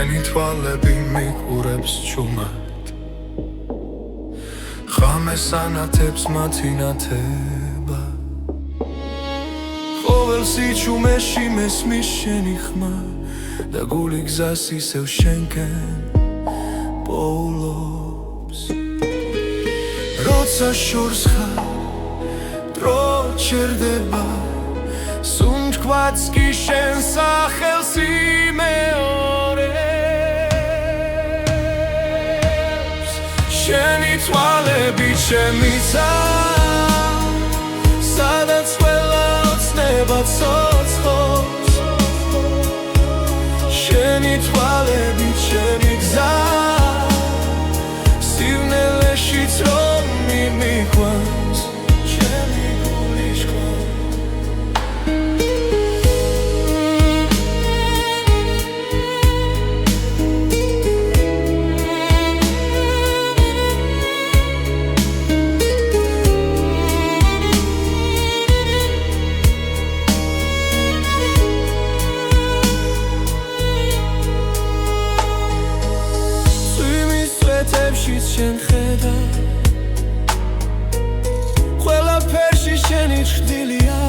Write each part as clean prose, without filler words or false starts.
შენი თვალები მიყურებს ჩუმად ხამეს ანათებს მათი ნათება ყოველ სიჩუმეში მესმის შენი ხმა და გული გზას ისევ შენკენ პოულობს როცა შორს ხარ დრო ჩერდება სუნთქვაც კი შენ სახელს იმეორებს შენი თვალები ჩემიცა სადაც ყველა ოცნება ცოცხლობს შენი თვალები ჩემი გზა სივნელეშიც რომ მიმიყვანს ჩემი გული შენ ხედა ყველაფერში შენი ჭრილია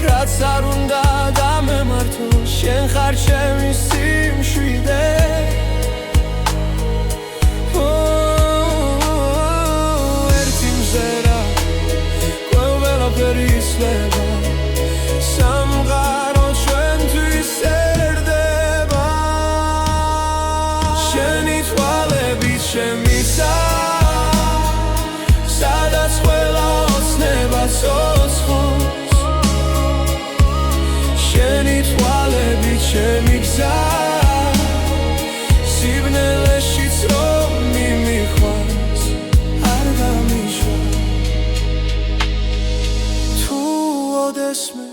რაც არ უნდა გამემართო შენ ხარ ჩემი სიმშვიდე ერთი მზერა ყველაფერი იცვლება სამყარო ჩვენთვის ერდება შენი თვალები ჩემისა სადაც ყველა ოცნება ცოცხლობს შენი თვალები ჩემი გზა სივნელეშიც რომ მიმიყვანს არ გამიშვა თუ ოდესმე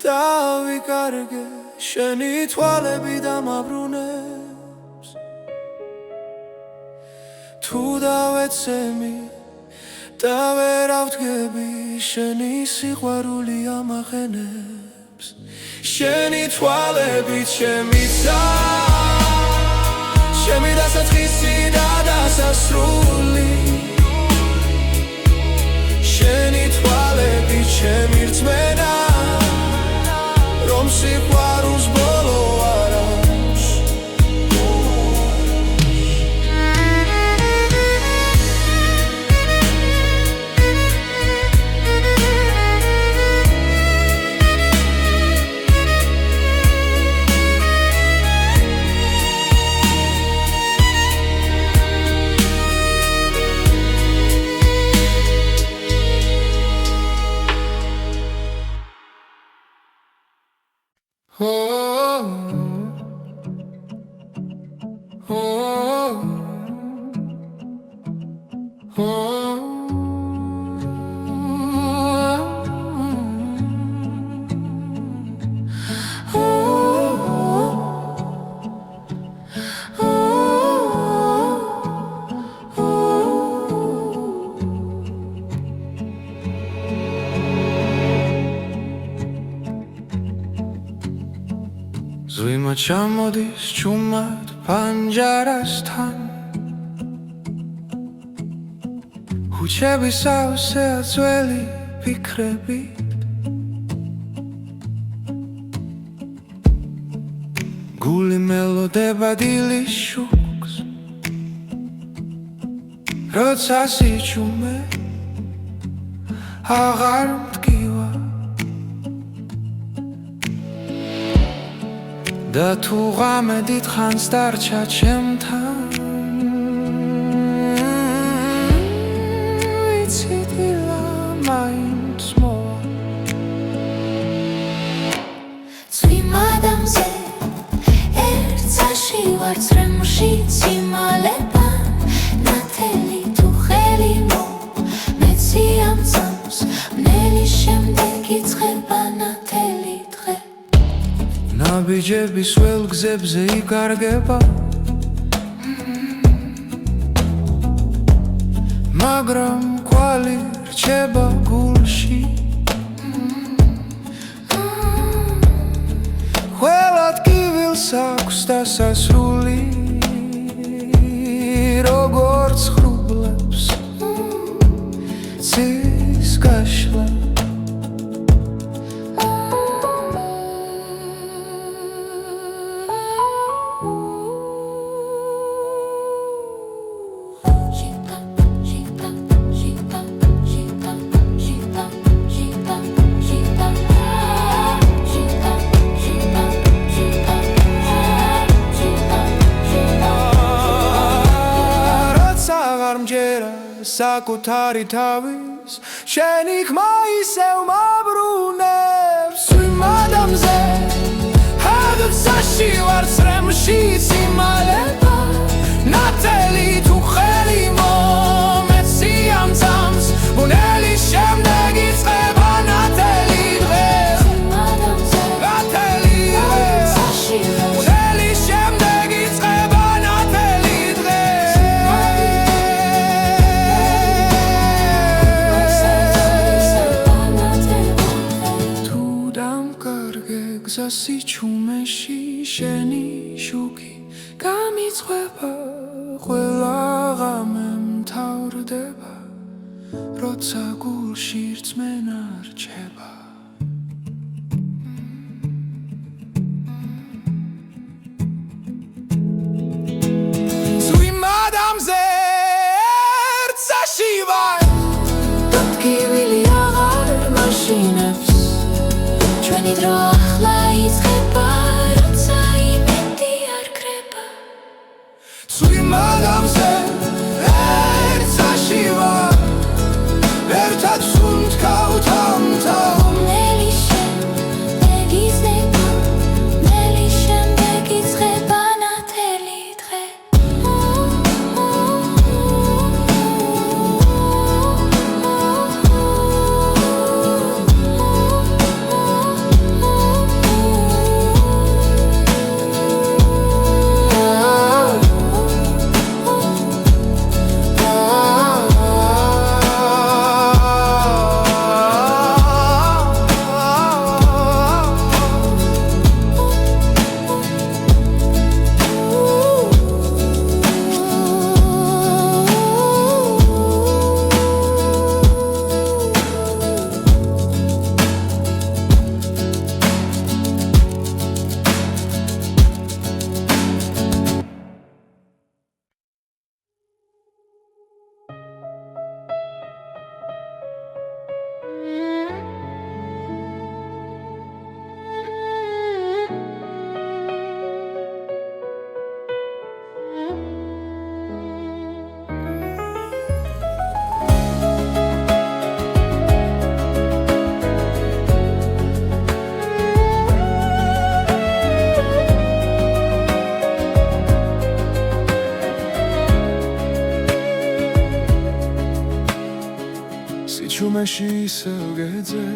დავიკარგე შენი თვალები დამაბრუნებს თუ დავეცემი და ვერ ავდგები შენი სიყვარული ამახენებს შენი თვალები ჩემიცა ჩემი დასაწყისი და დასასრული შენი თვალები ჩემი რწმენა რომ სიყვარულს ბოლო არ აქვს ზვიმა ჩამოდის ჩუმად პანჯარასთან ხუჩები სავსეა ძველი ფიქრებით გული მელოდება დილის შუქს როცა სიჩუმე აღარ მტკივა და თუ ღამე დიდხანს დარჩა ჩემთან ვიცი დილა მაინც მოვა წვიმა და მზე ერთსაში ვარ წრემლში ციმალება ნათელი თუ ხელი მეცი ამ წამს მნელი შემდეგ იწყება ნათელი დღე ნაბიჯების ველგზებზე იკარგება მაგრამ კვალი რჩება გულში ყველა ადგილ ხელს აქვს დასასრული როგორც ხრუბლებს ცის გაშლა საკუთარი თავის შენი ხმა ისევ მაბრუნებს იმ ადამიანზე ჰადსაში ვარ სრემში სიმალება ნათელი თუ ხელი მომეცი ამ ძამს ბუნელი შემდეგ იწყება ნათელი დღე იმ ადამიანზე ნათელი ჰადსაში ბუნელი შემდეგ იწყება ნათელი დღე გზასი ჩუმეში შენი შუქი გამიწყება ყველა ღამე მთავრდება როცა გულში რწმენა რჩება ზუიმ ადამიანზე ერცაში ვარ დადგივილი აღარ მაშინებს ჩვენი დრო ახლა იწყება როცა იმედი არ კრება ზუიმ ადამიანზე ერცაში ვარ ერთად სუნთ გავთამთა ნელი შემდეგ იზრდება ნელი შემდეგ იწყება ნათელი დღე სიჩუმეში ისევ გეძე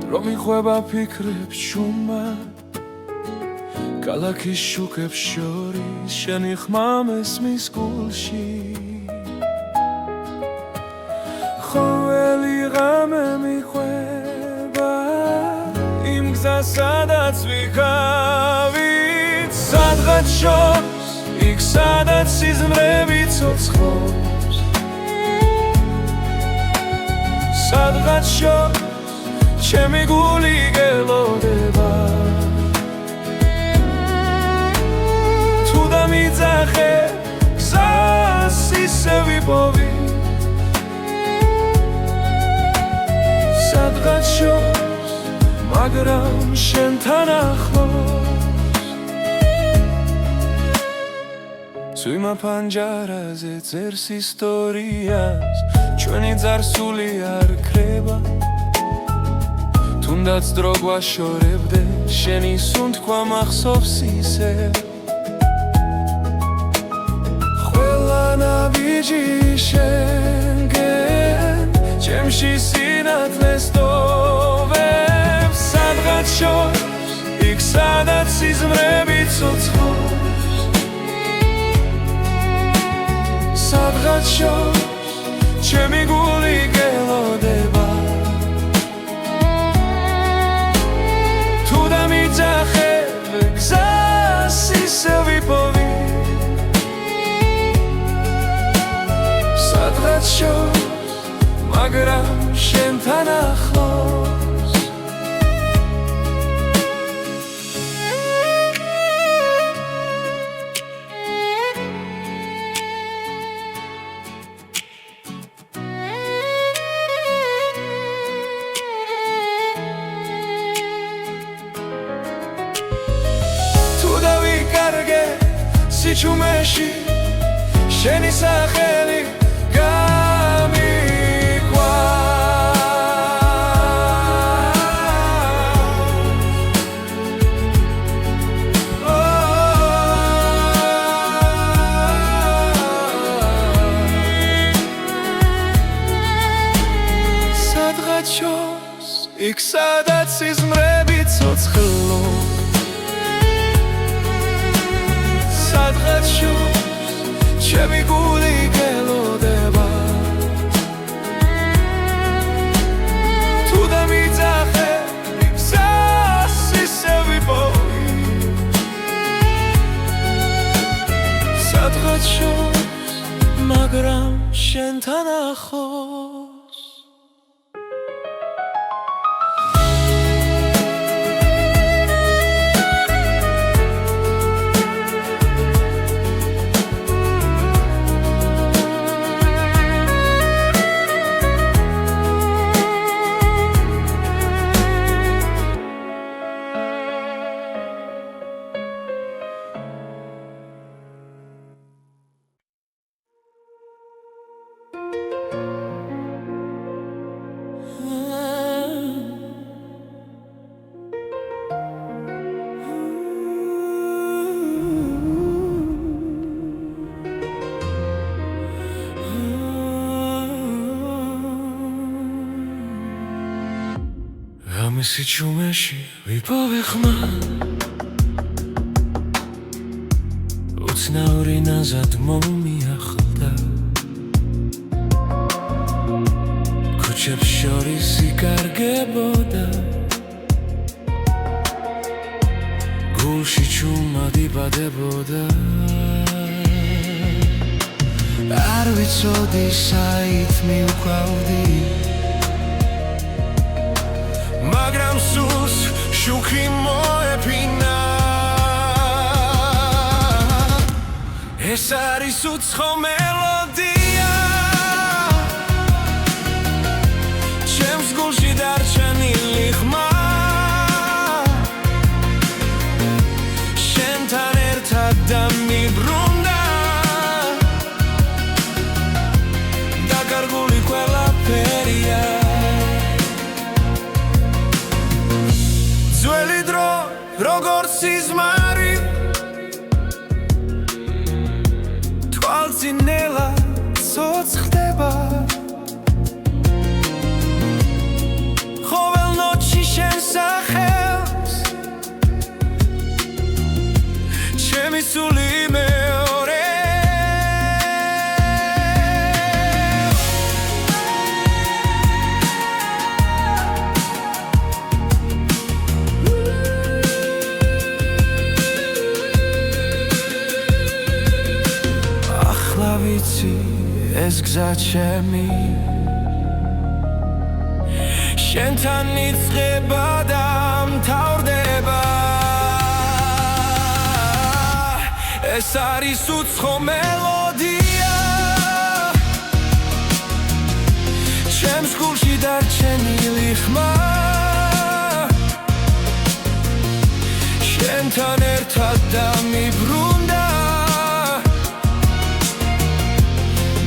დრო მიყვება ფიქრებს ჩუმა ქალაქის შუქებს შორის შენი ხმა მესმის გულში ყოველი ღამე მიყვება იმ გზას სადაც ვიქავით სადღაც შორს იქ სადაც სიზმრები ცოცხლობს სადღაც შორს ჩემი გული გელოდება თუ დამიძახე გზას ისე ვიპოვი სადღაც შორს მაგრამ შენთან ახლოს ზუიმა პანჯარაზე წერს ისტორიას ჩვენი ძარსული არ კრება თუნდაც დრო გვაშორებდე შენი სუნთქვა მახსოვს ისე ყველა ნაბიჯი შენგენ ჩემში სინათლეს ტოვებს სადღაც შორს იქ სადაც სიზმრები ცოცხლობს სადღაც შორს ჩემი გული გელოდება თუ დამიძახე სადღაც შორს, მაგრამ შენთან ახლოს. თუ დავიკარგე სიჩუმეში შენი სახელი გამიქვა, სადღაც შორს, იქ სადაც სიზმრები ცოცხლო, სადღაც შორს ჩემი გული გელოდება. თუ დამიძახე გზას ისევ ვიპოვი, სადღაც შორს, მაგრამ შენთან ახლოს. ამისი ჩუმეში ვიპოვე ხმა, უცნაური ნაზად მომიახლდა, ქუჩებს შორის იკარგებოდა, გულში ჩუმად იბადებოდა. არ ვიცოდი საით მივკვავდი, მაგრამ სულს შუქი მოეფინა. ეს არის უცხო მელოდია, ჩემს გულში დარჩენილი ხმა, შენთან ერთად დამიბრუნდა, დაკარგული ყველაფერია. ძველი დრო როგორც სიზმარი, თვალწინელა ცოცხლდება, ყოველ ნოჩი შენ სახელს, ჩემი სული მეორე. ვიცი ეს გზა ჩემი, შენთან იწყება და მთავრდება. ეს არის უცხო მელოდია, ჩემს გულში დარჩენილი ხმა, შენთან ერთად დამიბრუნდა,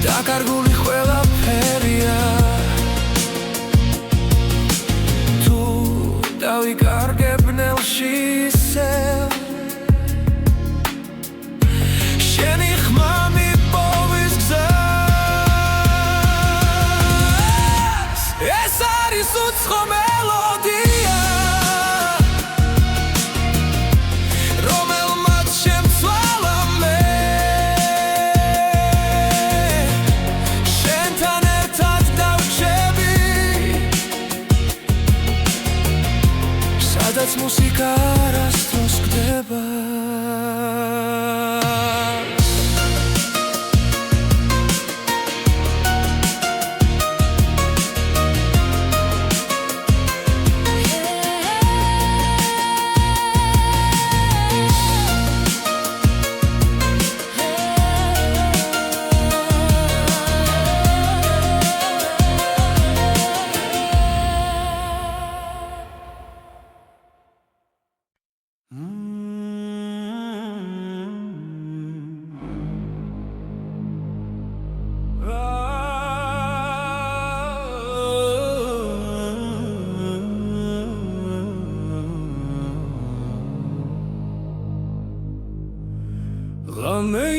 დაკარგული ყველაფერია. თუ დავიკარგე ბნელში ისევ, შენი ხმა მიპოვის გზას. ეს არის უცხო მელოდია, რომელმაც შემცვალა მე, შენთან ერთად დავჩები, სადაც მუსიკა არა.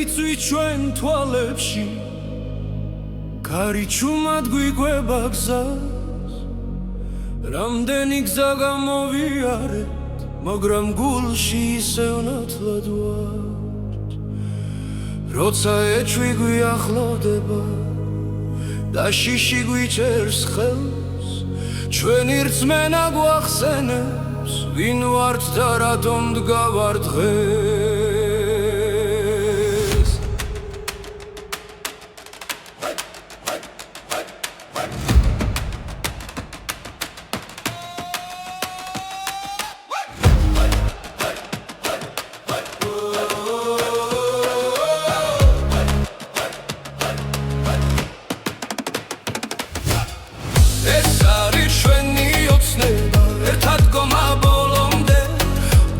იწვით ჩვენ თვალებში კარი ჩუმად გვიგვება გზას რამდენი გზა გამოვიარეთ მაგრამ გულში ისევ ნათლად ვართ როცა ეჭვი გვიახლოვდება და შიში გვიჭერს ხელს ჩვენი რწმენა გვახსენებს ვინ ვართ და რატომ დგავარ დღეს ეს არის ჩვენი ოცნება ერთად გომა ბოლომდე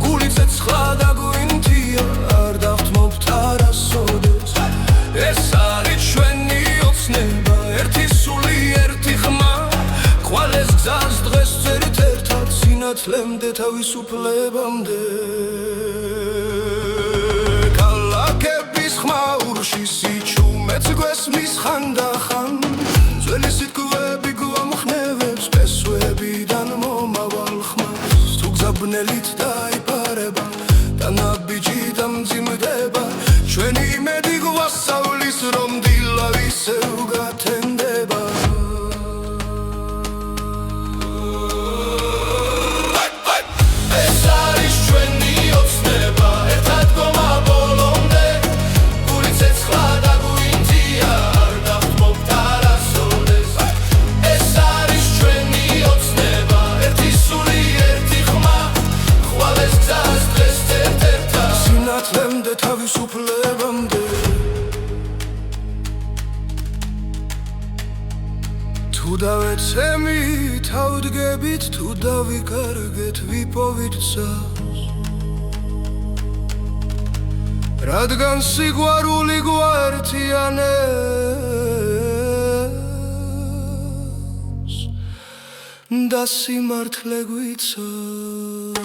გული ცეცხლა და გვინთია არ დავთმობთ არასოდეს ეს არის ჩვენი ოცნება ერთი სული ერთი ხმა ხვალეს გზას დღეს წერთ ერთად სინათლემდე თავისუფლებამდე ქალაქების ხმაურში სიჩუმეც გვესმის ხანდახან ძველი სიტყვები გვამხნევებს ფესვებიდან მომავალ ხმას თუ გზაბნელით დაიპარება და ნაბიჯი დამძიმდება ჩვენი იმედი გვასწავლის რომ დილა ისევ გათენდება ეს არის ჩვენი ოცნება ერთად გომა ბოლომდე გული ცეცხლა და გვინთია არ დავთმობთ არასოდეს ეს არის ჩვენი ოცნება ერთი სული ერთი ხმა ხვალეს გზას დღეს წერთ ერთად სინათლემდე თავისუფლებამდე თუ დავეცემით ავდგებით თუ დავიკარგეთ ვიპოვით გზას რადგან სიყვარული გვაერთიანებს და სიმართლე გვიცავს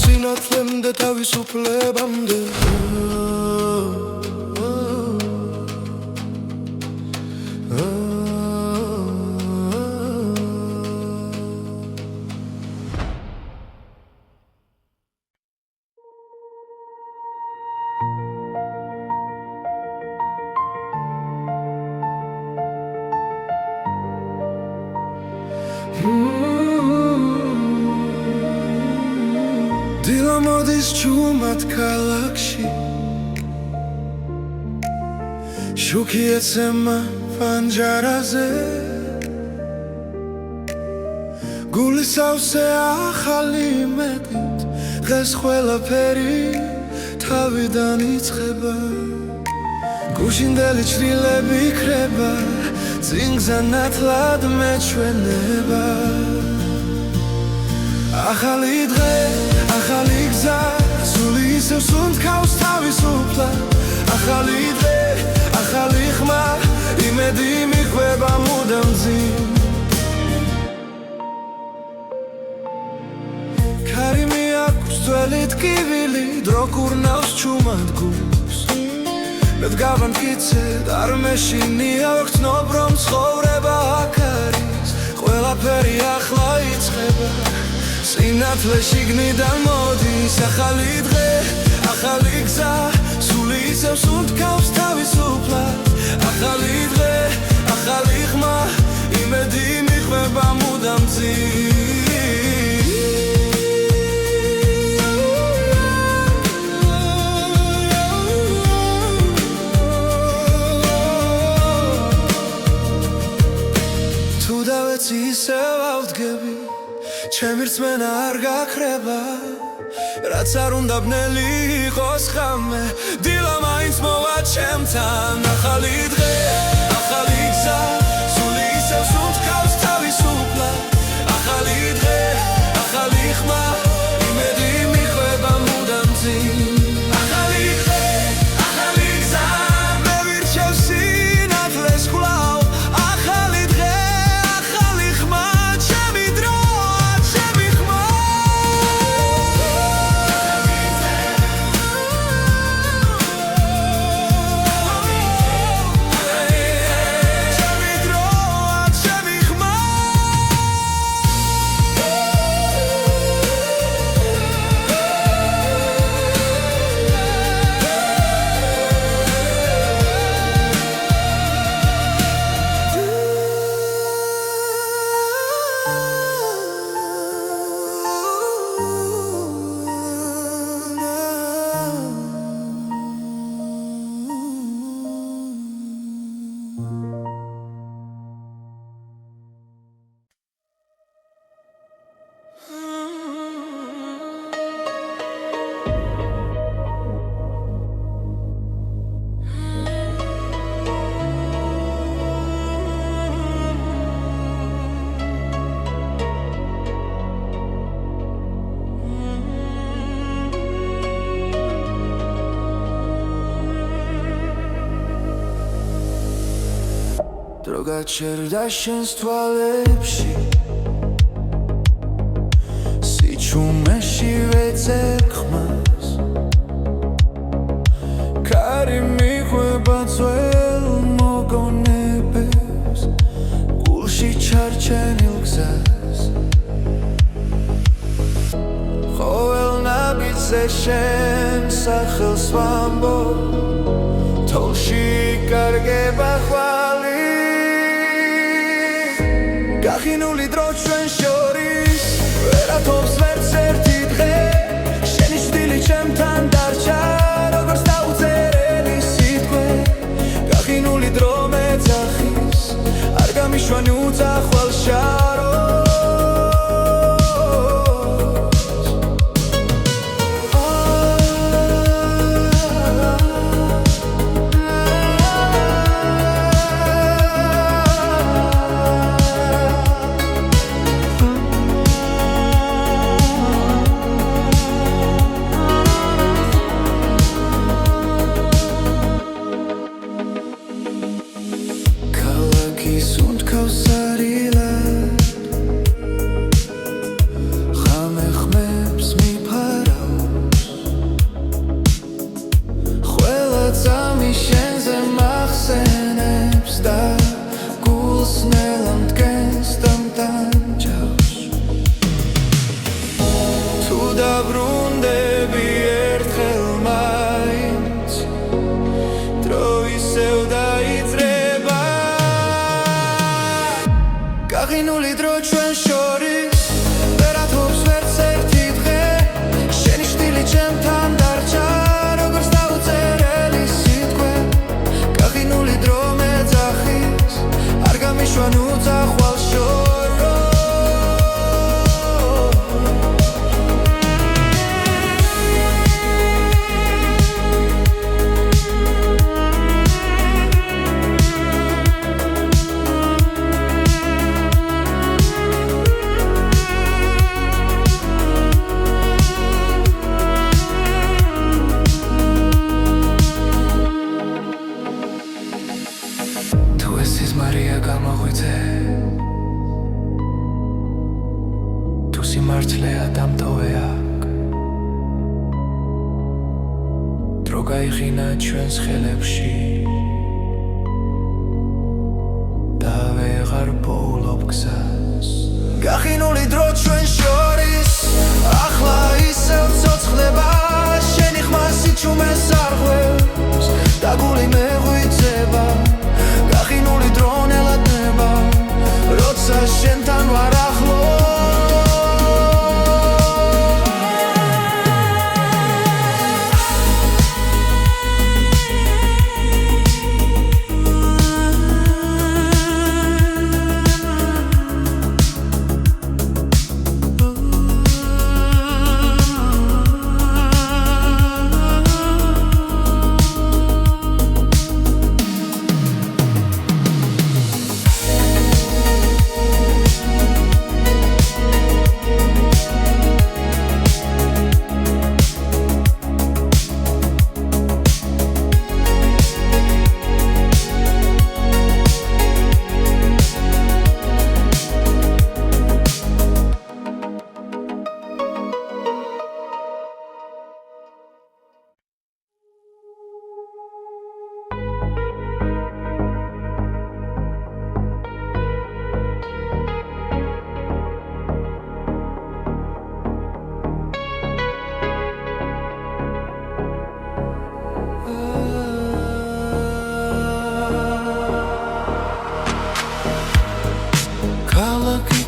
სინათლემდე თავისუფლებამდე დილა მოდის ჩუმად ქალაქში შუქი ეცემა პანჯარაზე გული სავსე ახალი იმედით დღეს ყველაფერი თავიდან იწყება გუშინდელი ჩრილები იქრება წინ გზა ნათლად მეჩვენება ახალი დღე ახალი გზა სული ისევ სუნთქავს თავისუფლად ახალი დღე ახალი ხმა იმედი მიხვება მუდამ ძიმ ქარი მიაქვს ძველი ტკივილი დრო კურნავს ჩუმად გულს მე დგავან მტკიცედ არ მეშინია ვგრძნობ რომ ცხოვრება აქ არის ყველაფერი ახლა იწყება სინათლე შიგნიდან მოდის ახალი დღე ახალი გზა სული ისევ სუნთქავს თავისუფლად ახალი დღე ახალი ხმა იმედი მიხვება მუდამ ძიმ დავეცი ისევ ავდგები ჩემი რწმენა არ გაქრება რაც არ უნდა ბნელი იყოს ხამე დილა მაინც მოვა ჩემთან ახალი დღე ახალი გზა სული ისევ სუნთქავს თავისუფლად ახალი დღე ახალი ხმა იმედი მიხვება მუდამ წინ ახალი დღე ახალი გზა მე ვირჩევ სინათლეს ხვლავ ახალი დღე ახალი ხმა ჩემი დროა ჩემი ხმა დრო გაჩერდა შენს თვალებში სიჩუმეში ვეძებ ხმას კარი მიხვება ძველ მოგონებებს გულში ჩარჩენილ გზას ყოველ ნაბიჯზე შენ სახელს ვამბობ თოლში კარგება ხვალი გახინული დრო ჩვენ შორის ვერათობს ვერც ერთი დღე შენი შვილი ჩემთან დარჩა როგორც დაუწერელი სიტყვე გახინული დრო მეძახის არ გამიშვანი უძახვალ შაროს გახინული დრო ჩვენ შორის ვერათობს ვერც ერთი დღე შენი შვილი ჩემთან დარჩა როგორც დაუწერელი სიტყვე გახინული დრო მეძახის არ გამიშვან უძახვალ შოროს მარია გამოღვიძე თუ სიმართლეა დამტოვე აქ დრო გაიხინა ჩვენს ხელებში და ვეღარ პოულობ გზას გახინული დრო ჩვენ შორის ახლა ისევ ცოცხლება შენი ხმა სიჩუმეს არ ღვევს და გული მეღვიძება გახინული დრო ნელადნება როცა შენთან ვარ ახლო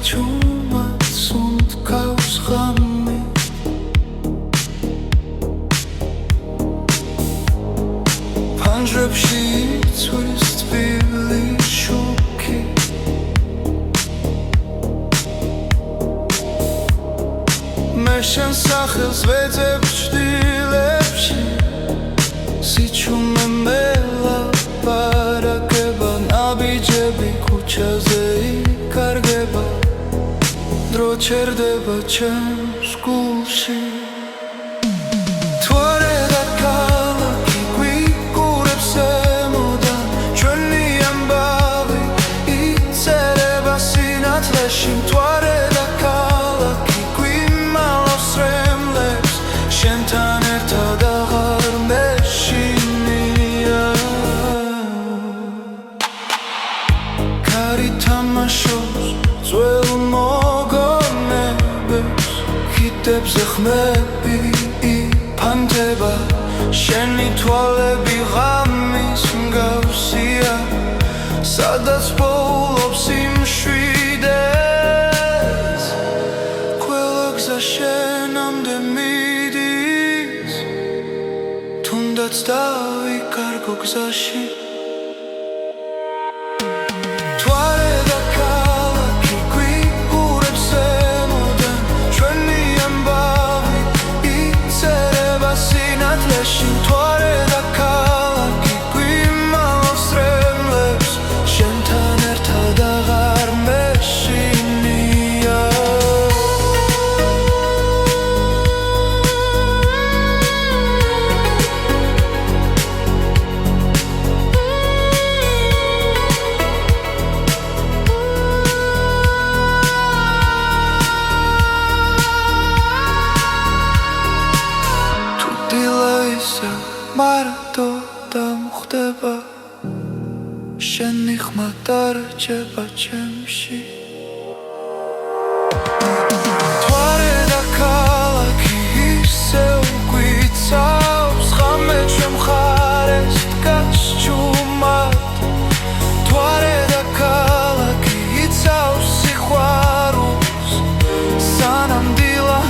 ჩუმად სუნთქავს ღამე ფანჯრებში იცვის თბილი შუქი მე შენ სახელს ვეძებ ჭდილებში სიჩუმე მელაპარაკება ნაბიჯები ქუჩაზე იკარგება დრო ჩერდება ჩემს გულში თუ არა და ქალაქი გვიგურებს ემოდან ჩვენი ამბავი იწერება სინათლეში თუ არა და ქალაქი გვიმალავს რემლებს შენთან ერთად აღარ მეშინია ქარი თამაშობს ძველ მოგონებებს ხიდებზე ხმები იფანტება შენი თვალები ღამის მსგავსია სადაც პოულობს იმშვიდეს ყველა გზა შენამდე მიდის თუნდაც დავიკარგო გზაში მარტო დამხვდება შენი ხმა დარჩება ჩემში თუ არა და ქალაქი ისევ გვიცავს ღამე ჩვენ მხარეს დგას ჩუმად თუ არა და ქალაქი იცავს სიყვარულს სანამ დილა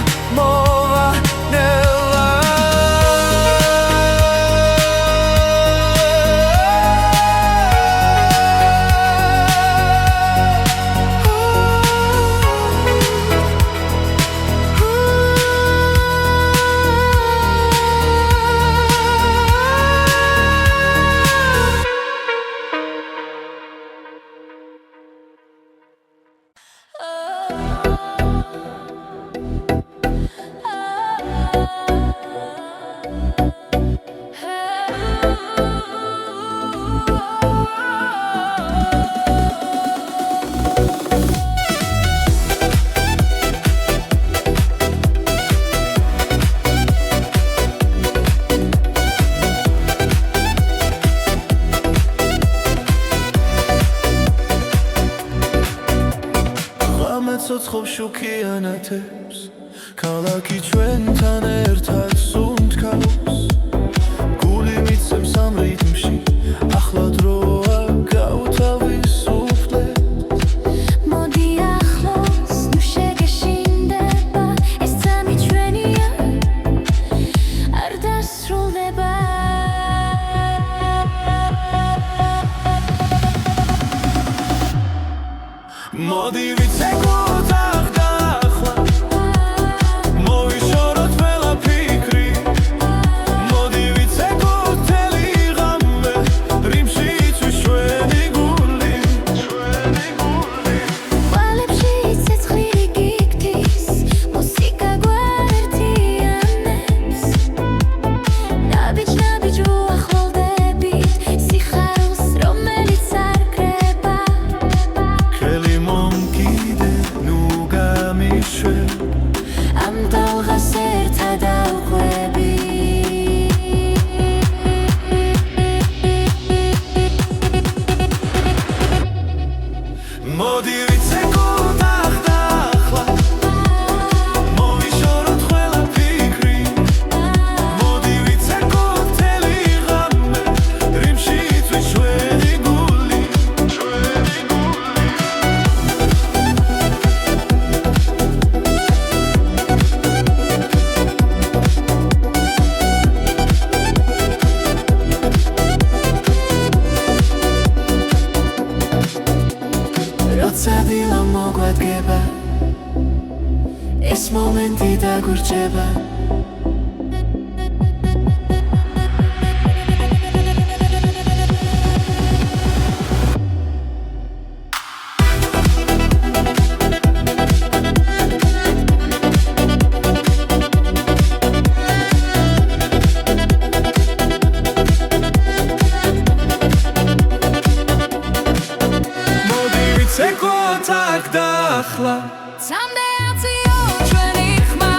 ცოცხლ შუქიანათებს ქალაქი ჩვენთან ერთად სუნთქავს გული მიცემს ამ რიტმში ახლა დროა გავთავისუფლდეთ მოდი ახლოს ნუ შეგეშინდება ეს წამი ჩვენია არ დასრულდება მოდი ვიცეკოთ ახლა მოვიშოროთ ყველაფიქრი მოდი ვიცეკოთ თელი ღამე რიმში იცვის ჩვენი გული ყალებში ცეცხლი გიგდის მუსიკა გვაერთიანებს ნაბიჯ უახლოვდებით სიხარულს რომელიც არ კრება ხელი მომკიდე ნუ გამიშვებ ამ დალღას ერთად ავყვები მოდი ვიცეკოთ ახლა მოვიშოროთ ყველაფიქრი მოდი ვიცეკოთ თელი ღამე რიმში იცვის ჩვენი გული გიჩება ეს მომენტი დაგვრჩება tak dakhla Someday I'll see you ჩვენი ხმა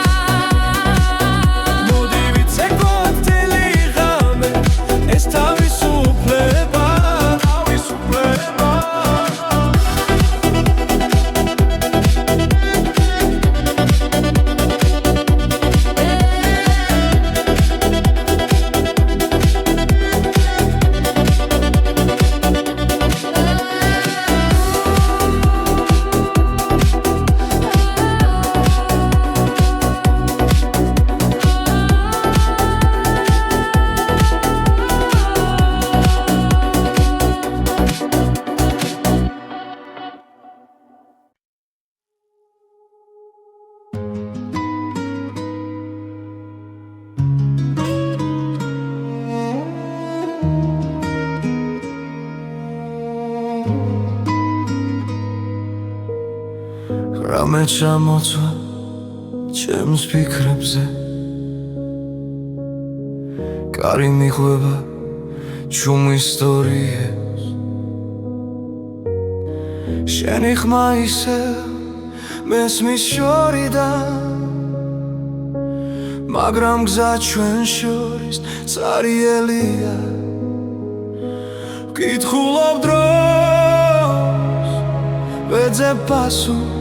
მოდი ვიცეკოთ ტელეგრამე ეს თავისუფლება რამე ჩამოწვა ჩემს ფიქრებზე კარი მიღვება ჩუმ ისტორიებს შენი ხმა ისევ მესმის შორიდან მაგრამ გზა ჩვენ შორის წარიელია ვკითხულობ დროს ვეძებ პასუხს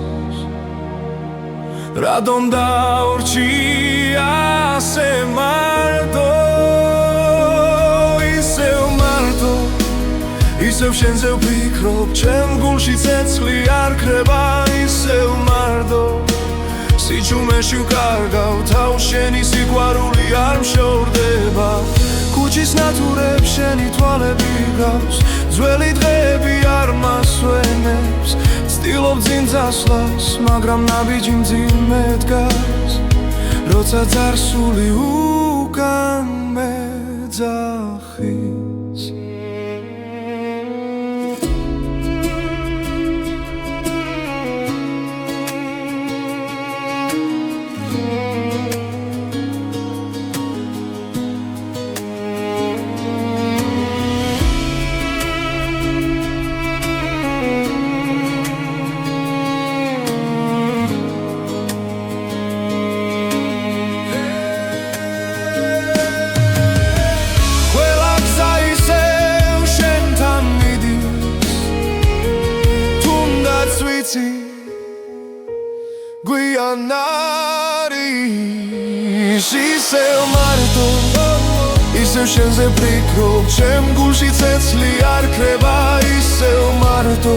რადომ დაურჩი ასე მარტო ისევ შენზე ვფიქრობ ჩემ გულში ცეცხლი არ ქრება ისევ მარტო სიჩუმეში ვკარგავ თავს შენი სიყვარული არ მშორდება ქუჩის ნათურებს შენი თვალები გავს ძველი დღეები არ მასვენებს ვცდილობ წინ წასვლას მაგრამ ნაბიჯი მძიმე დგას როცა წარსული უკან მეძახის გვიან არის ისევ მარტო ისევ შენზე ვფიქრობ ჩემ გულში ცეცხლი არ ქრება ისევ მარტო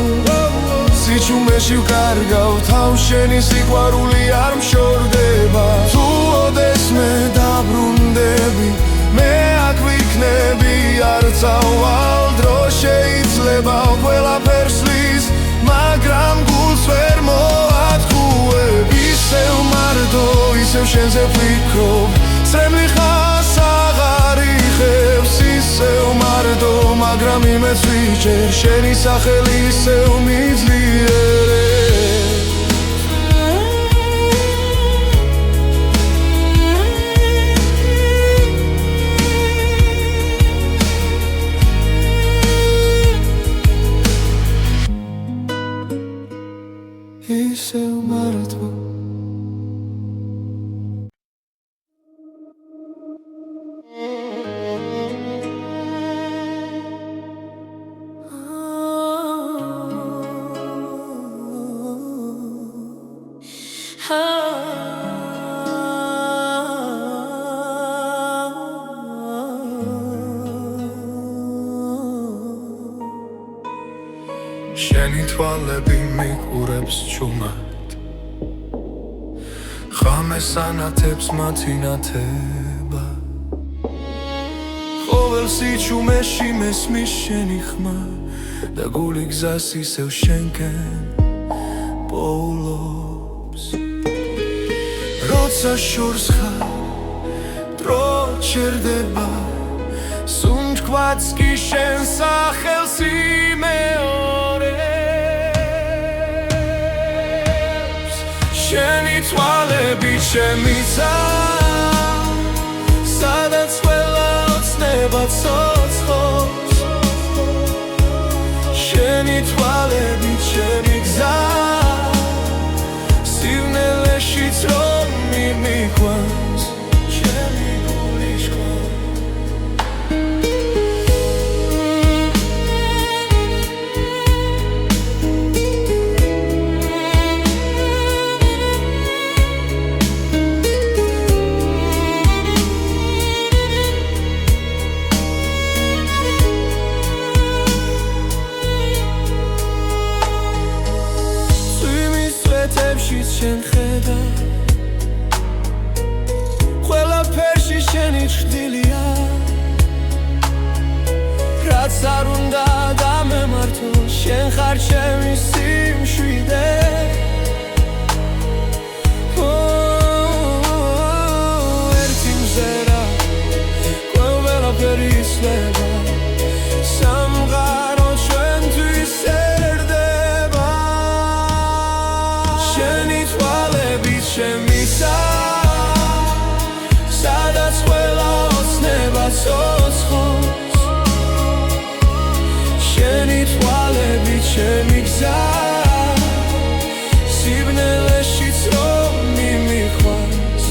სიჩუმეში ვკარგავ თავს შენი სიყვარული არ მშორდება თუ ოდეს მე დაბრუნდები მე აქ ვიქნები არ წავალ დრო შეიძლება ყველაფერს ვის მაგრამ გულს ვერ მოათხოვებ ისევ მარტო ისევ შენზე ვფიქრობ წრემლი ხას აღარ იხევს ისევ მარტო მაგრამ იმეც ვიჭერ შენი სახელი ისევ მიძლიერებს ისევ მარტო შენი თვალები მიყურებს ჩუმად ხამეს ანათებს მათი ნათება ყოველ სიჩუმეში მესმის შენი ხმა და გული გზას ისევ შენკენ პოულობს როცა შორს ხარ დრო ჩერდება სუნთქვაც კი შენ სახელს იმეორებს შენი თვალები შემიცა სადაც ყველა ოცნება ცოცხობს შენი თვალები ჩემი გზა სივნელეშიც რომ მიმიყვანს ჩემი გული შქვა შენ ხედა ყველაფერში შენი ჩრდილია რაც არ უნდა გამემართო შენ ხარ ჩემი სიმშვიდე ერთი მზერა ყველაფერი იცლება სამყარო ჩვენთვის ერდება შენი თვალები შემიცა სადაც ყველა ოცნება ცოცხობს შენი თვალები ჩემი გზა სიბნელეშიც რომ მიმიყვანს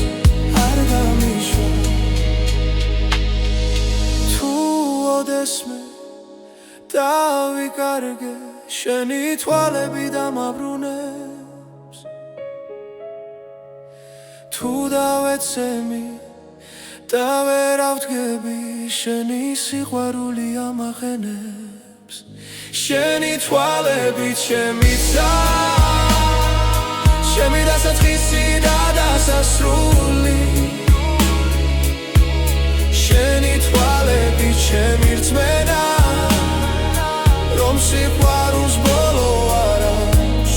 არ გამიშვა თუ ოდესმე დავიკარგე შენი თვალები დამაბრუნებს თუ დავეცემი და ვერ ავდგები შენი სიყვარული ამახენებს შენი თვალები ჩემიცა ჩემი დასაწყისი და დასასრული შენი თვალები ჩემი რწმენა რომ სიყვარულს ბოლო არ აქვს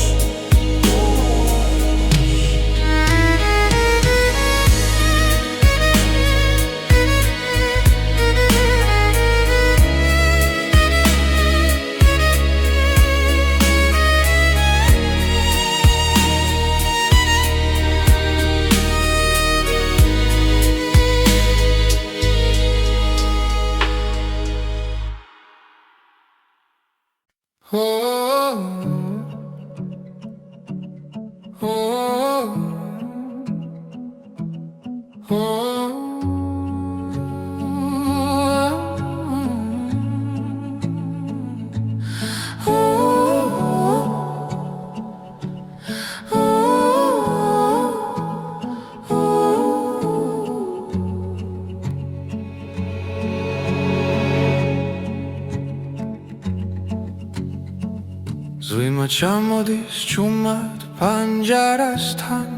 ზღვიმა ჩამოდის ჩუმად პანჯარასთან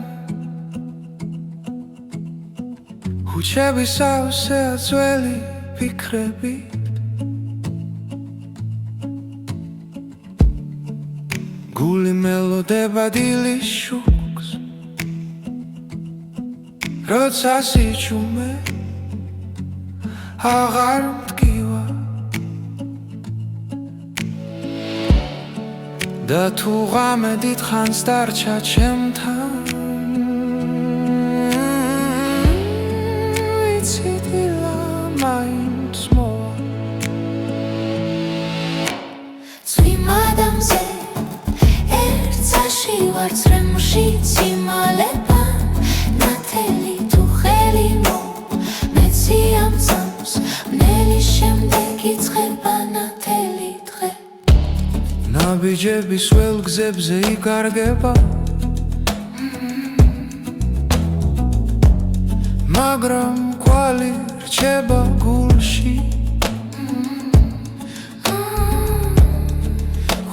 უჩების ავსეა ძველი ფიქრებით გული მელოდება დილის შუქს როცა სიჩუმე აღარ მტკივა და თუ ღამე დიდხანს დარჩა ჩემთან ვიცი დილა მაინც მოვა წვიმა დამზე ერთსაში ვარ წრემში ციმალება ნათელი თუ ხელი მეცი ამ წამს მნელი შემდეგ იწყება ნათელი დღე ნაბიჯების ველგზე გზებზე იკარგება მაგრამ კვალი რჩება გულში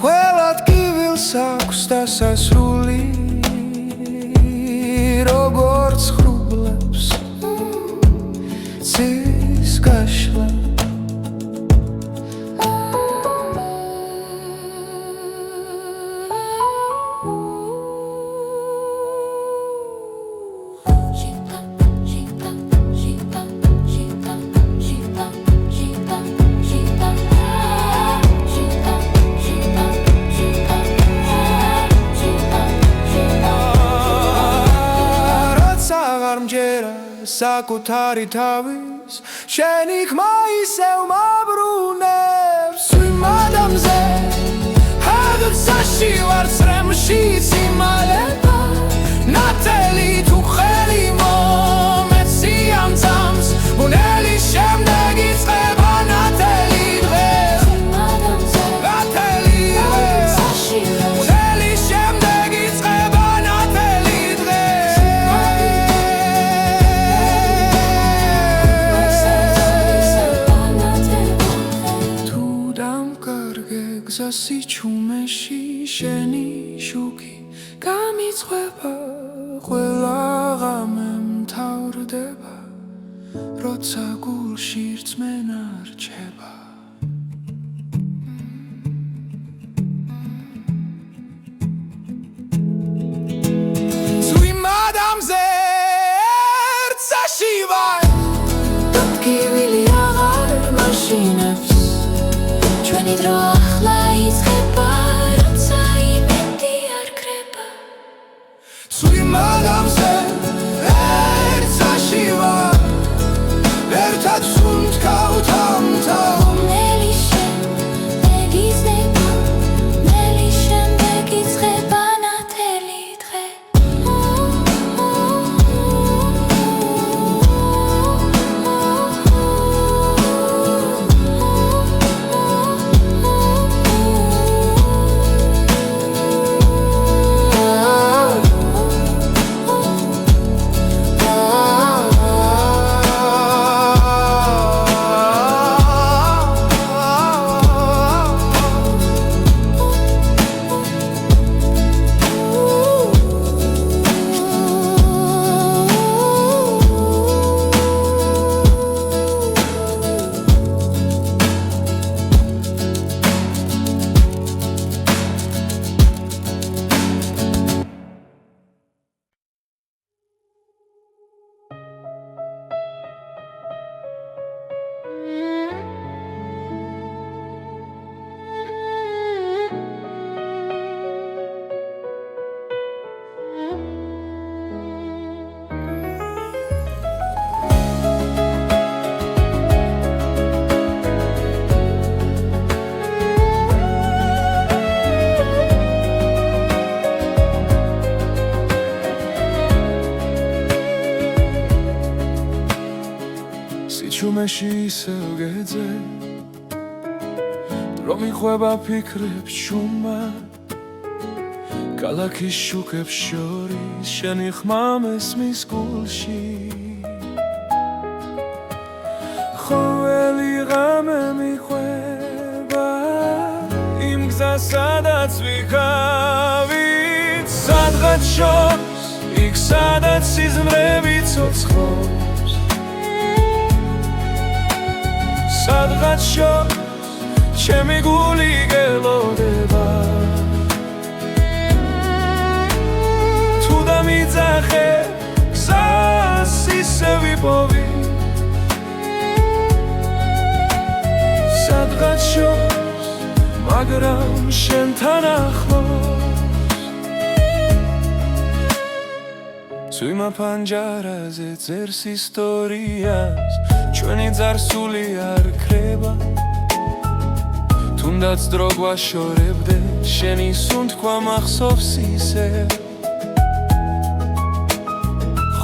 ყველა ტკივილს აქვს დასასრული როგორც ხრუბლებს ცის გაშლა საკუთარი თავის შენი ხმა ისევ მაბრუნებს იმ ადამიანზე ჰადուցაში ვარ ცრემში სიმალება ნათელი თუ ხელი მომეცი ამ წამს ბუნელი შემდეგ იწყება ნათელი დღე ნათელი დღე ბუნელი შემდეგ იწყება ნათელი დღე თუ დამკარგე გზასი ჩუმეში შენი შუქი გამიწვება ყველა ღამე მთავრდება როცა გულში რწმენა რჩება ზღვიმ ადამიანზე ერთსაში ვარ დადგივილი აღარ მაშინებს ჩვენი დრო ახლა იწყება როცა იმედი არ ქრება ზღვიმ ადამიანზე ერთსაში ვარ ერთად სუნთ გავთავთავ ნელი შემდეგ იწყება ნელი შემდეგ იწყება ნათელი დღე სიჩუმეში ისევ გეძე დრო მიხვება ფიქრებს შუმა ქალაქის შუქებს შორის შენი ხმა მესმის გულში ყოველი ღამე მიხვება იმ გზას სადაც ვიქავით სადღაც შორს იქ სადაც სიზმრები ცოცხლობს სადღაც შორს ჩემი გული გელოდება თუ დამიძახე გზას ისე ვიპოვი სადღაც შორს მაგრამ შენთან ახლოს ზღვიმა პანჯარაზე წერს ისტორიას ჩვენი ძარსული არ ქრება თუნდაც დრო გვაშორებდეს შენი სუნთქვა მახსოვს ისე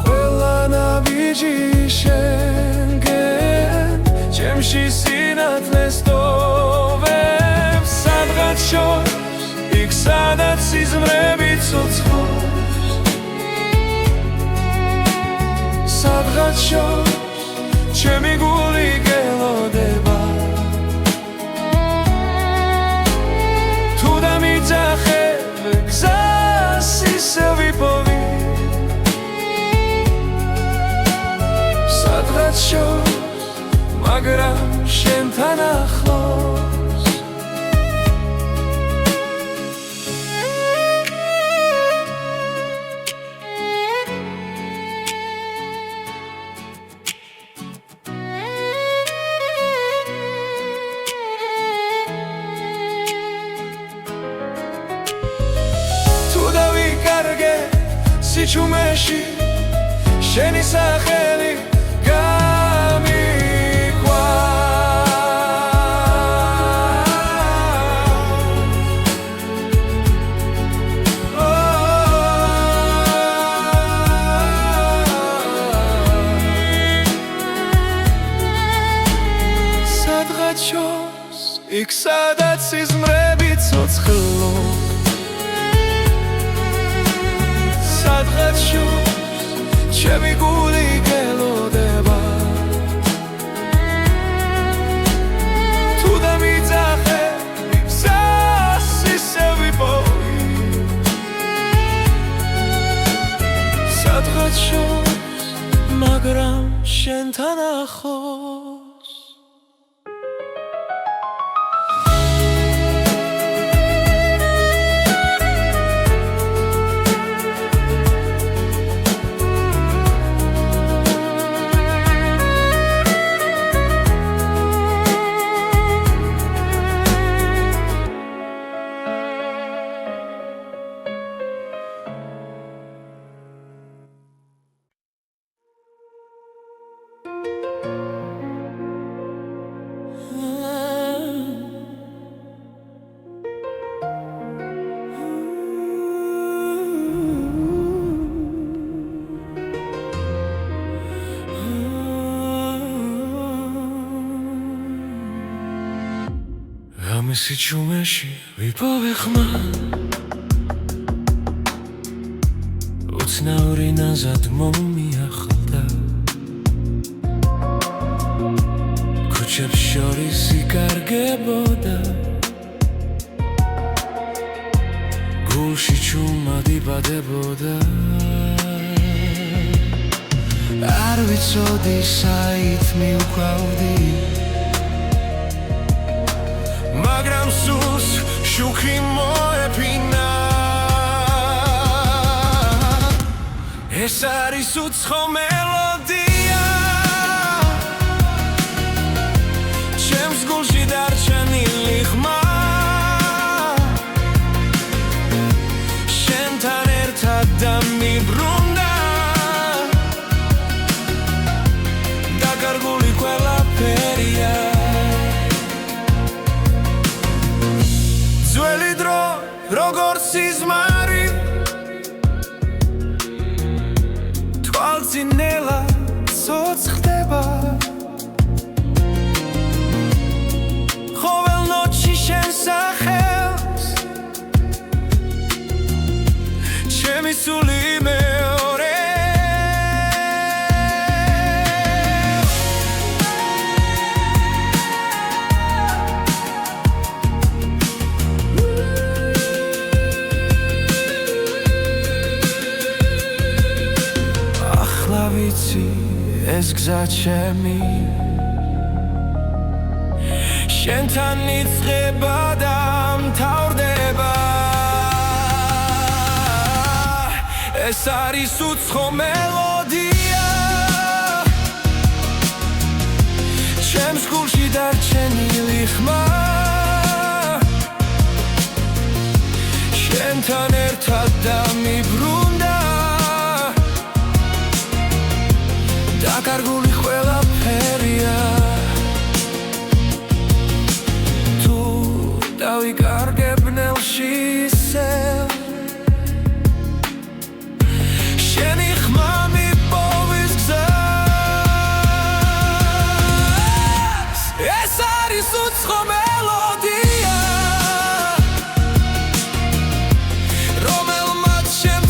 ყველა ნაბიჯი შენგენ ჩემში სინათლეს ტოვებს სადღაც შორს იქ სადაც სიზმრები ცოცხლობს სადღაც შორს ჩემი გული გელოდება თუ დამიძახე გზას ისე ვიპოვი სადღაც შორს მაგრამ შენთან ახლოს სიჩუმეში შენი სახელი გამიქვა სადღაჩოს იქ სადაც სიზმრები ცოცხლო სადღაჩოს ჩემი გული გელოდება თუ დამიძახე გზას ისე ვიპოვი სადღაჩოს მაგრამ შენთან ახლოს ამისი ჩუმეში ვიპოვე ხმა უცნაური ნაზად მომიახლდა ქუჩებს შორის იკარგებოდა გულში ჩუმად იბადებოდა არ ვიცოდი საით მივკვავდი მაგრამ სულს შუქი მოეფინა ეს არის უცხო მელოდია ჩემს გულში დარჩენილი ხმა შენთან ერთად დამიბრუნდა დაკარგული ყველაფერია ძველი დრო როგორც სიზმარი თვალწინელა ცოცხლდება ყოველ ნოჩი შენ სახელს ჩემი სული მეორე ვიცი ეს გზა ჩემი შენთან იწყება და მთავრდება ეს არის უცხო მელოდია ჩემს გულში დარჩენილი ხმა შენთან ერთად დამიბრუნდა დაკარგული ყველაფერია თუ დავიკარგებ ნელში ისევ შენი ხმა მიპოვის გზას ეს არის უცხო მელოდია რომელმაც შემ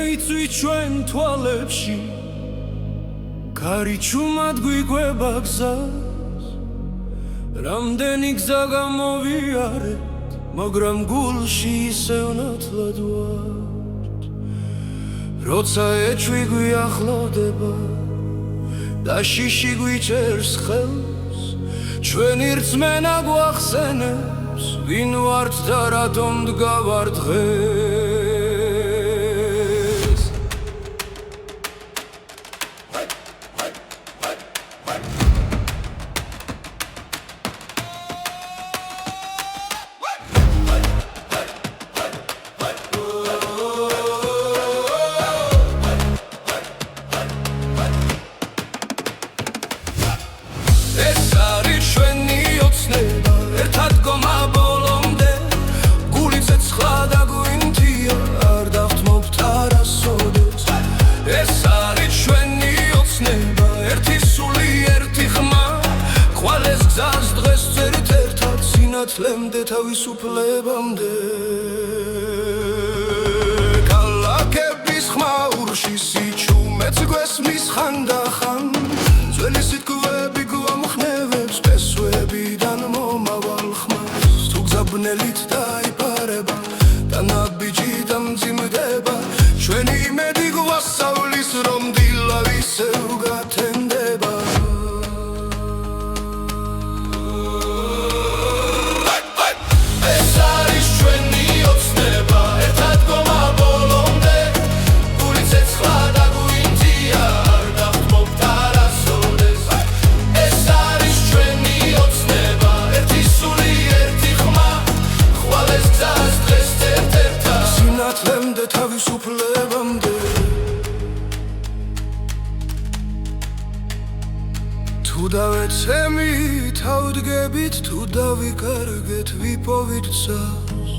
შეიწვი ჩვენ თვალებში კარი ჩუმად გვიგვება გზას რამდენი გზა გამოვიარეთ მაგრამ გულში ისევ ნათლად ვართ როცა ეჭვი გვიახლოვდება და შიში გვიჭერს ხელს ჩვენი რწმენა გვახსენებს ვინ ვართ და რატომ დგავარ დღეს ეს არის ჩვენი ოცნება ერთად გომა ბოლომდე გული ცეცხლა და გვინთია არ დავთმობთ არასოდეს ეს არის ჩვენი ოცნება ერთი სული ერთი ხმა ხვალეს გზას დღეს წერთ ერთად სინათლემდე თავისუფლებამდე ქალაქების ხმაურში სიჩუმეც გვესმის ხანდახან ძველი სიტყვები გვამხნევებს პესვებიდან მომავალ ხმას თუ გზაბნელით დაიფარება და ნაბიჯი დამძიმდება ჩვენი იმედი გვასწავლის რომ დილა ისევ გათენდება ეს არის ჩვენი ოცნება ერთად გომა ბოლომდე გული ცეცხლა და გვინთია არ დავთმობთ არასოდეს ეს არის ჩვენი ოცნება ერთი სული ერთი ხმა ხვალეს გზას დღეს ერთ-ერთად სინათლემდე თავისუფლებამდე თუ დავეცემით ავდგებით თუ დავიკარგეთ ვიპოვით გზას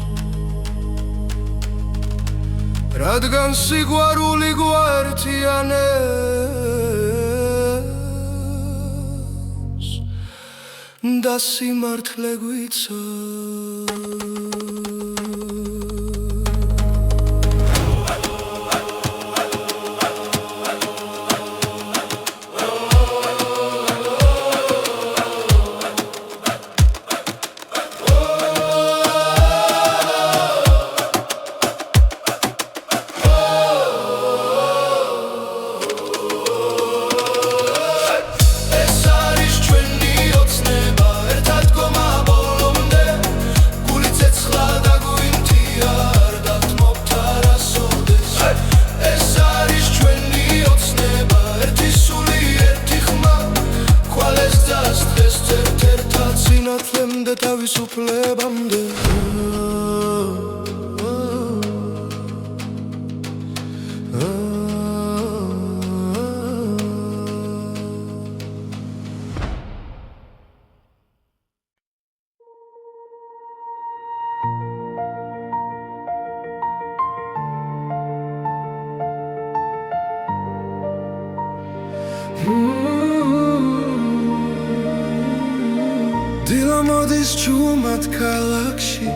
რადგან სიყვარული გვაერთიანებს და სიმართლე გვიცავს ეს არის ჩვენი ოცნება ერთად გომა ბოლომდე გული ცეცხლა და გვინთია არ დავთმობთ არასოდეს ეს არის ჩვენი ოცნება ერთი სული ერთი ხმა ხვალეს გზას დღეს ერთ-ერთად სინათლემდე თავისუფლებამდე დილა მოდის ჩუმად ქალაქში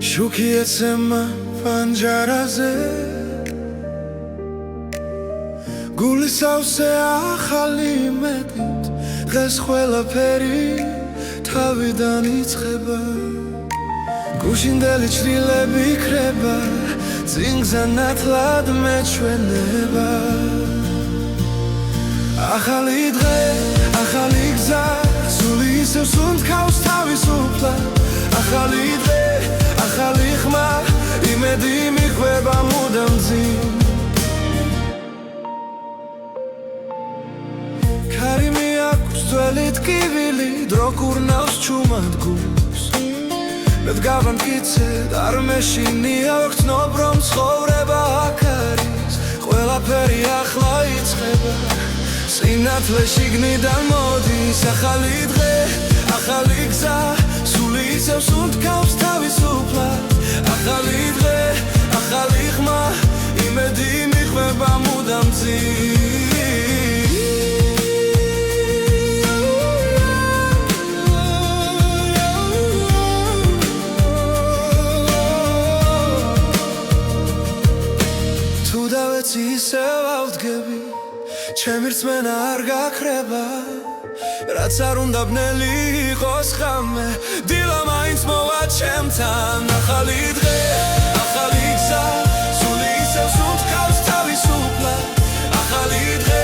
შუქი ეცემა პანჯარაზე გული სავსე ახალი იმედით დღეს ყველაფერი თავიდან იწყება გუშინდელი ჩრდილები იქრება წინგზა ნათლად მეჩვენება ახალი დღე ახალი გზა სული ისევ სუნთქავს თავისუფლად ახალი დღე ახალი ხმა იმედი მიხვება მუდამ ძიმ ქარი მიაქვს ძველი ტკივილი დრო კურნავს ჩუმად გულს მე დგავანკიცედ არ მეშინია ვახცნობ რომ ცხოვრება აქ არის ყველაფერი ახლა იწყება სინათლე შიგნიდან მოდის ახალი დღე ახალი გზა სული ისევ სუნთქავს თავისუფლად ახალი დღე ახალი ხმა იმედი მიხვება მუდამ ძიმ როდესაც ისევ ავდგები ჩემი რწმენა არ გაქრება რაც არ უნდა ბნელი იყოს ხამე დილა მაინც მოვა ჩემთან ახალი დღე ახალი გზა სული ისევ სუნთქავს თავისუფლად ახალი დღე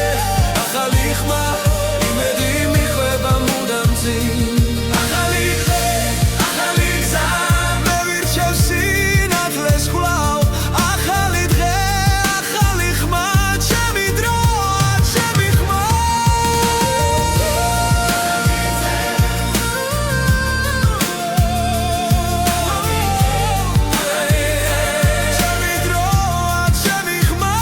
ახალი ხმა იმედი მიხვება მუდამ წინ ახალი დღე ახალი გზა მე ვირჩევ სინათლეს ხვლავ ახალი დღე ახალი ხმა ჩემი დროა ჩემი ხმა ჩემი დროა ჩემი ხმა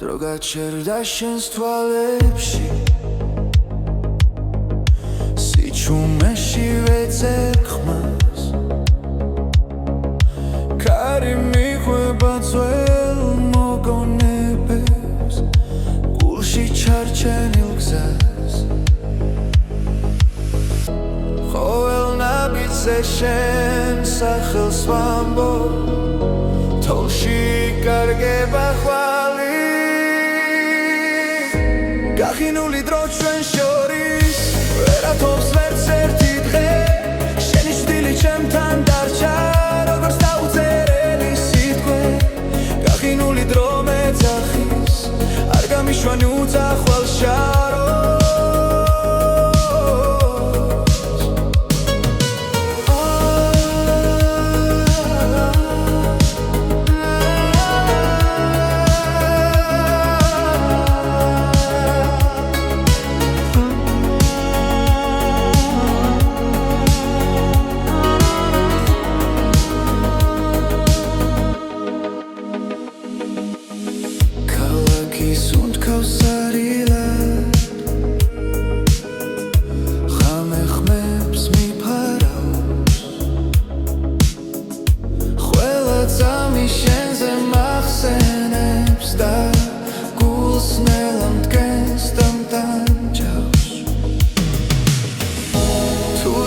დრო გაჩერდა შენს თვალებში სიჩუმეში ვეძებ ხმას კარი მიხვება ძველ მოგონებებს გულში ჩარჩენილ გზას ყოველ ნაბიჯზე შენ სახელს ვამბობ თოლში კარგება ხვალი გახინული დრო ჩვენ შორის ვერათობს ვერც ერთი დღე შენი შვილი ჩემთან დარჩა როგორც დაუწერელი სიტყვე გახინული დრო მეძახის არ გამიშვანი უძახვალ შაროს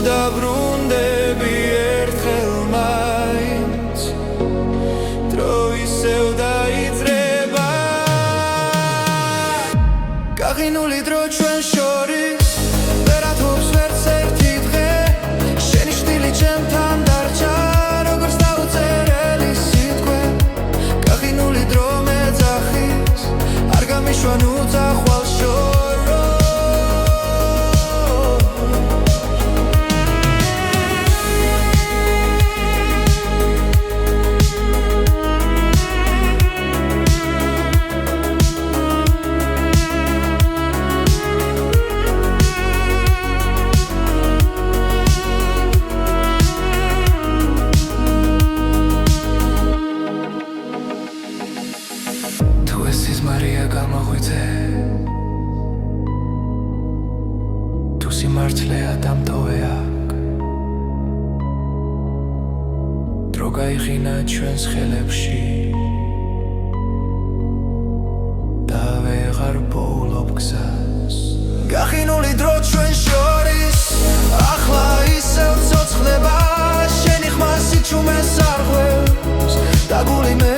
დაბრუნდები ერთხელ მაინც დრო ისევ დაიძრება გაღინული დრო ჩვენ შორის ვერათობს ვერც ერთი დღე შენი შვილი ჩემთან დარჩა როგორც დაუწერელი სიტყვე გაღინული დრო მეძახის არ გამიშვან უძახვალ შორს სიმართლეა დამტოვე აქ დრო გაიღინა ჩვენს ხელებში და ვეღარ პოულობ გზას გახინული დრო ჩვენ შორის ახლა ისევ ცოცხლება შენი ხმა სიჩუმეს არ ღვევს და გული მე